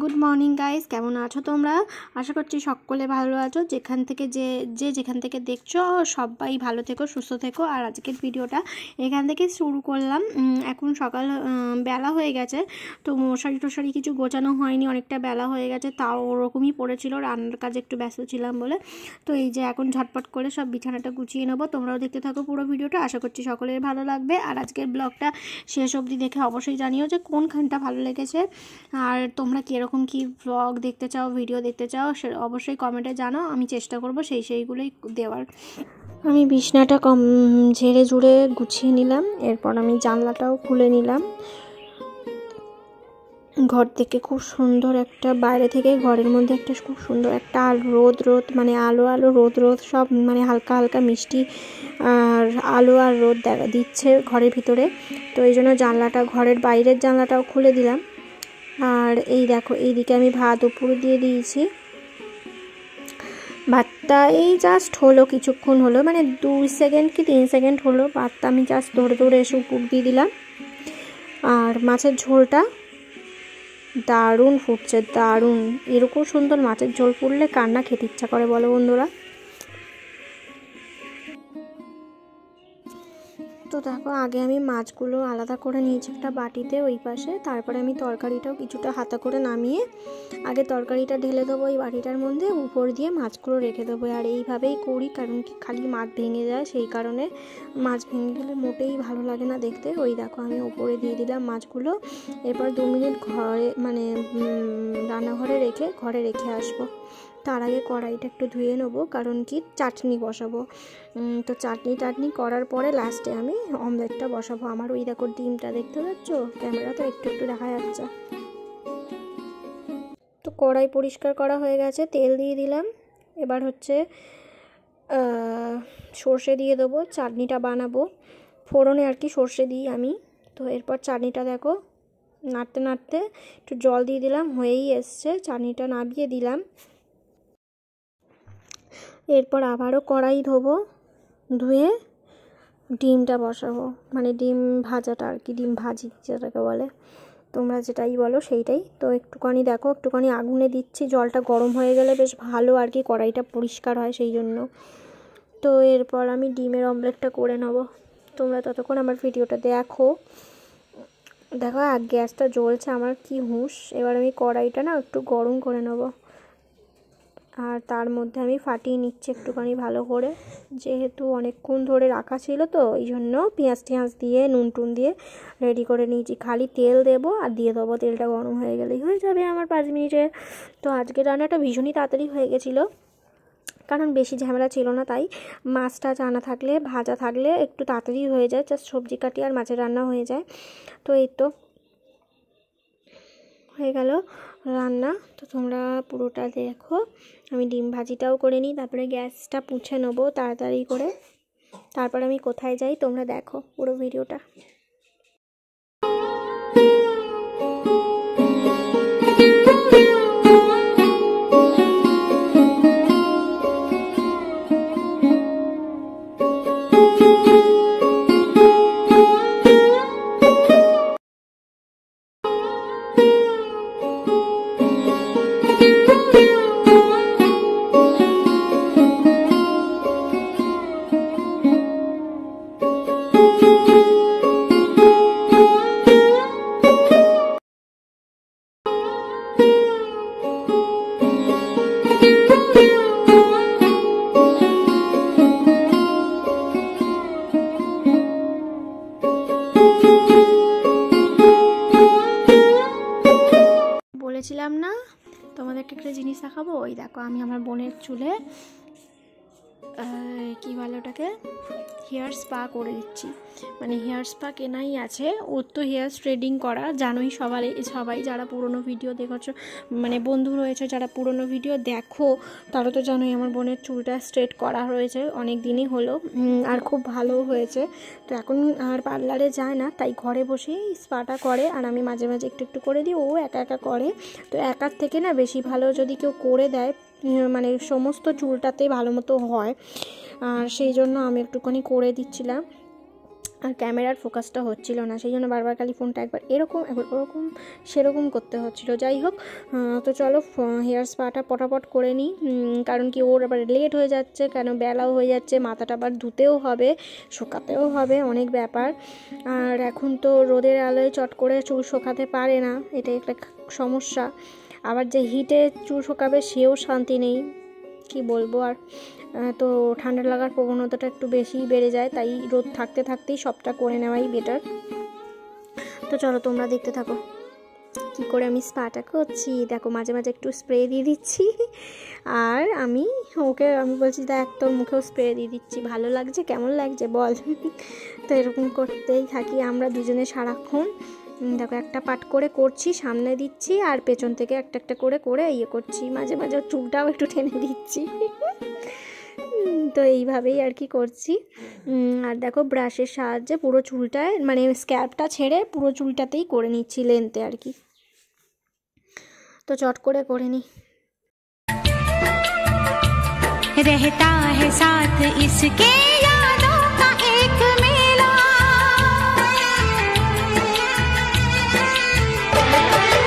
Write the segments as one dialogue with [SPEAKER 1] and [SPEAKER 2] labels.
[SPEAKER 1] Good morning guys, কেমন আছো তোমরা? আশা করছি সকলে ভালো আছো। যেখান থেকে যেখান থেকে দেখছো সবাই ভালো থেকো, সুস্থ থেকো। আর আজকের ভিডিওটা এখান থেকে শুরু করলাম। এখন সকাল বেলা হয়ে গেছে, তো মশারি টশারি কিছু গোছানো হয়নি, অনেকটা বেলা হয়ে গেছে, তাও ওরকমই পড়েছিল, রান্নার কাজে একটু ব্যস্ত ছিলাম বলে। তো এই যে এখন ঝটপট করে সব বিছানাটা গুছিয়ে নেবো। তোমরাও দেখতে থাকো পুরো ভিডিওটা, আশা করছি সকলের ভালো লাগবে। আর আজকের ব্লগটা শেষ অবধি দেখে অবশ্যই জানিও যে কোনখানটা ভালো লেগেছে, আর তোমরা কীরকম কী ব্লগ দেখতে চাও, ভিডিও দেখতে চাও, সে অবশ্যই কমেন্টে জানাও। আমি চেষ্টা করব সেইগুলোই দেওয়ার। আমি বিছনাটা ঝেড়ে ঝুড়ে গুছিয়ে নিলাম, এরপর আমি জানলাটাও খুলে নিলাম। ঘর থেকে খুব সুন্দর একটা, বাইরে থেকে ঘরের মধ্যে একটা খুব সুন্দর একটা রোদ মানে আলো রোদ সব মানে হালকা হালকা মিষ্টি আর আলো আর রোদ দেখা দিচ্ছে ঘরের ভিতরে। তো এই জন্য জানলাটা, ঘরের বাইরের জানলাটাও খুলে দিলাম। আর এই দেখো, এইদিকে আমি ভাত উপরে দিয়ে দিয়েছি। ভাতটা এই জাস্ট হলো, কিছুক্ষণ হলো, মানে 2 সেকেন্ড কি 3 সেকেন্ড হলো। ভাতটা আমি জাস্ট ধরে এসে উপর দিয়ে দিলাম। আর মাছের ঝোলটা দারুণ ফুটছে, দারুণ। এরকম সুন্দর মাছের ঝোল ফুটলে কার না খেতে ইচ্ছা করে বলো বন্ধুরা? তো দেখো, আগে আমি মাছগুলো আলাদা করে নিয়েছি একটা বাটিতে ওই পাশে। তারপরে আমি তরকারিটাও কিছুটা হাতা করে নামিয়ে আগে তরকারিটা ঢেলে দেবো এই বাটিটার মধ্যে, উপর দিয়ে মাছগুলো রেখে দেবো। আর এইভাবেই করি, কারণ কি খালি মাছ ভেঙে যায়, সেই কারণে। মাছ ভেঙে গেলে মোটেই ভালো লাগে না দেখতে। ওই দেখো, আমি উপরে দিয়ে দিলাম মাছগুলো। এরপর 2 মিনিট ঘরে মানে রান্নাঘরে ঘরে রেখে আসবো। তার আগে কড়াইটা একটু ধুয়ে নেবো, কারণ কি চাটনি বসাবো। তো চাটনি করার পরে লাস্টে আমি অমলেটটা বসাবো। আমার ওই দেখো ডিমটা দেখতে পাচ্ছ, ক্যামেরা তো একটু দেখা যাচ্ছে। তো কড়াই পরিষ্কার করা হয়ে গেছে, তেল দিয়ে দিলাম। এবার হচ্ছে সর্ষে দিয়ে দেবো, চাটনিটা বানাবো ফোড়নে আর কি, সর্ষে দিই আমি। তো এরপর চাটনিটা দেখো নাড়তে নাড়তে একটু জল দিয়ে দিলাম, হয়েই এসছে। চাটনিটা নামিয়ে দিলাম। এরপর আবারও কড়াই ধুয়ে ডিমটা বসাবো, মানে ডিম ভাজাটা আর কি, ডিম ভাজি যেটাকে বলে, তোমরা যেটাই বলো সেইটাই। তো একটুখানি দেখো, একটুখানি আগুনে দিচ্ছি, জলটা গরম হয়ে গেলে বেশ ভালো আর কি, কড়াইটা পরিষ্কার হয় সেই জন্য। তো এরপর আমি ডিমের অমলেটটা করে নেবো। তোমরা ততক্ষণ আমার ভিডিওটা দেখো। আর গ্যাসটা জ্বলছে, আমার কি হুঁশ। এবার আমি কড়াইটা না একটু গরম করে নেবো, আর তার মধ্যে আমি ফাটিয়ে নিচ্ছি একটুখানি ভালো করে, যেহেতু অনেকক্ষণ ধরে রাখা ছিল, তো এই জন্য পেঁয়াজ টিয়াজ দিয়ে নুন টুন দিয়ে রেডি করে নিয়েছি। খালি তেল দেবো আর দিয়ে দেবো, তেলটা গরম হয়ে গেলেই হয়ে যাবে আমার 5 মিনিটে। তো আজকের রান্নাটা ভীষণই তাড়াতাড়ি হয়ে গেছিলো, কারণ বেশি ঝামেলা ছিল না। তাই মাছটা আনা থাকলে, ভাজা থাকলে একটু তাড়াতাড়ি হয়ে যায়, জাস্ট সবজি কাটি আর মাছের রান্না হয়ে যায়। তো এই তো হয়ে গেল রান্না। তো তোমরা পুরোটা দেখো। আমি ডিম ভাজিটাও করে নিই, তারপরে গ্যাসটা পুছে নেবো তাড়াতাড়ি করে। তারপর আমি কোথায় যাই তোমরা দেখো পুরো ভিডিওটা। বলেছিলাম না তোমাদেরকে একটা জিনিস দেখাবো। ওই দেখো, আমি আমার বোনের চুলে কী বলে ওটাকে, হেয়ার স্পা করে দিচ্ছি। মানে হেয়ার স্পা কেনাই আছে, ওর তো হেয়ার স্ট্রেডিং করা জানোই সবাই যারা পুরনো ভিডিও দেখেছো, মানে বন্ধু রয়েছে যারা পুরনো ভিডিও দেখো, তারা তো জানোই আমার বোনের চুলটা স্ট্রেট করা রয়েছে অনেক দিনই হলো, আর খুব ভালো হয়েছে। তো এখন আর পার্লারে যায় না, তাই ঘরে বসেই স্পাটা করে, আর আমি মাঝে মাঝে একটু করে দিই, ও একা করে। তো একার থেকে না বেশি ভালো যদি কেউ করে দেয়, মানে সমস্ত চুলটাতে ভালো মতো হয়। আর সেই জন্য আমি একটুখানি করে দিচ্ছিলাম। আর ক্যামেরার ফোকাসটা হচ্ছিল না, সেই জন্য বারবার খালি ফোনটা একবার এরকম একবার ওরকম সেরকম করতে হচ্ছিলো। যাই হোক, তো চলো হেয়ার স্পাটা পটাপট করে নিই, কারণ কি ওর আবার লেট হয়ে যাচ্ছে, কেন বেলাও হয়ে যাচ্ছে, মাথাটা আবার ধুতেও হবে, শুকাতেও হবে, অনেক ব্যাপার। আর এখন তো রোদের আলোয় চট করে চুল শুকাতে পারে না, এটাই একটা সমস্যা। আবার যে হিটে চুল শুকাবে সেও শান্তি নেই, কি বলবো। আর তো ঠান্ডা লাগার প্রবণতাটা একটু বেশিই বেড়ে যায়, তাই রোদ থাকতে থাকতেই সবটা করে নেওয়াই বেটার। তো চলো তোমরা দেখতে থাকো কি করে আমি স্পাটা করছি। দেখো মাঝে মাঝে একটু স্প্রে দিয়ে দিচ্ছি, আর আমি বলছি দেখ তোর মুখেও স্প্রে দিয়ে দিচ্ছি, ভালো লাগছে, কেমন লাগছে বল। তো এরকম করতেই থাকি আমরা দুজনে সারাক্ষণ। দেখো একটা পাট করে করছি, সামনে দিচ্ছি আর পেছন থেকে একটা একটা করে করে ইয়ে করছি, মাঝে মাঝে চুলটাও একটু টেনে দিচ্ছি। তো এইভাবেই আর কি করছি। আর দেখো ব্রাশের সাহায্যে পুরো চুলটায় মানে স্ক্যাল্পটা ছেড়ে পুরো চুলটাতেই করে নিচ্ছি লেন্থে আর কি। তো চট করে করে নিই।
[SPEAKER 2] रहता है साथ इसके यादों का एक मेला,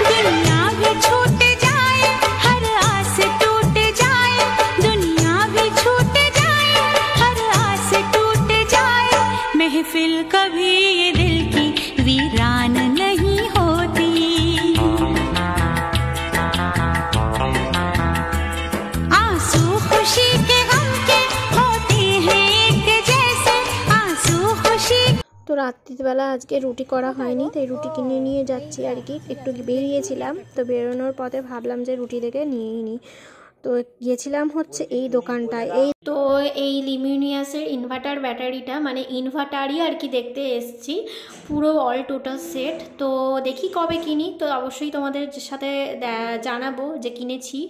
[SPEAKER 2] दुनिया भी छूट जाए हर आस टूट जाए, दुनिया भी छूट जाए हर आस टूट जाए, महफिल कभी ये दिल की वीरान नहीं होती, आंसू खुशी के गम के होते हैं एक जैसे, आंसू खुशी।
[SPEAKER 1] তো রাত্রিবেলা আজকে রুটি করা হয়নি, তাই রুটি কিনে নিয়ে যাচ্ছি আর কি। একটু বেরিয়েছিলাম, তো বেরোনোর পথে ভাবলাম যে রুটি থেকে নিয়েই নিই। তো গিয়েছিলাম হচ্ছে এই দোকানটায়। এই লিমিউনিয়াসের ইনভার্টার ব্যাটারিটা মানে ইনভার্টারই আর কি দেখতে এসছি, পুরো অল টোটাল সেট। তো দেখি কবে কিনি, তো অবশ্যই তোমাদের সাথে জানাবো যে কিনেছি।